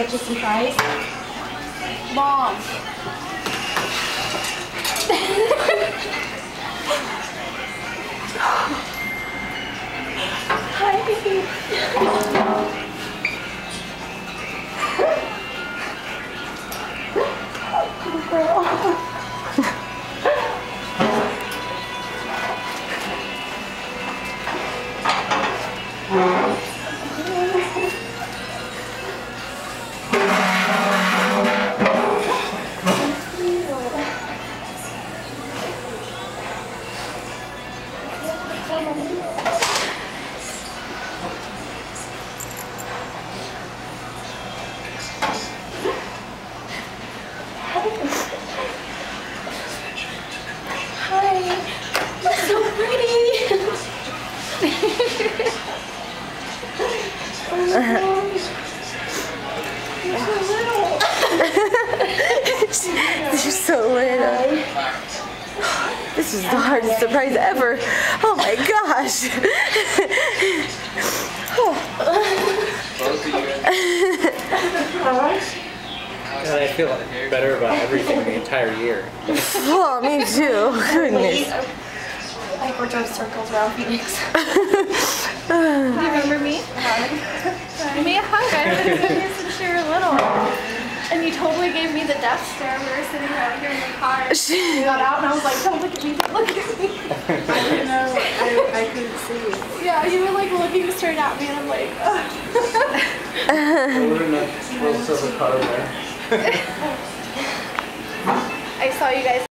get you some fries? Mom. Hi. Good girl. Hi. You're so pretty. Oh my gosh. You're so little. You're so little. This is the hardest surprise ever. Oh my gosh. And I feel better about everything the entire year. Oh, me too. Goodness. Like we're doing circles around Phoenix. Do you remember me? Give me a hug. I haven't seen you since you were little. And you totally gave me the death stare. We were sitting out here in the car. We got out and I was like, don't look at me, don't look at me. I didn't know, I couldn't see you. Yeah, you were like looking straight at me and I'm like, ugh. We're in a little silver car there. I saw you guys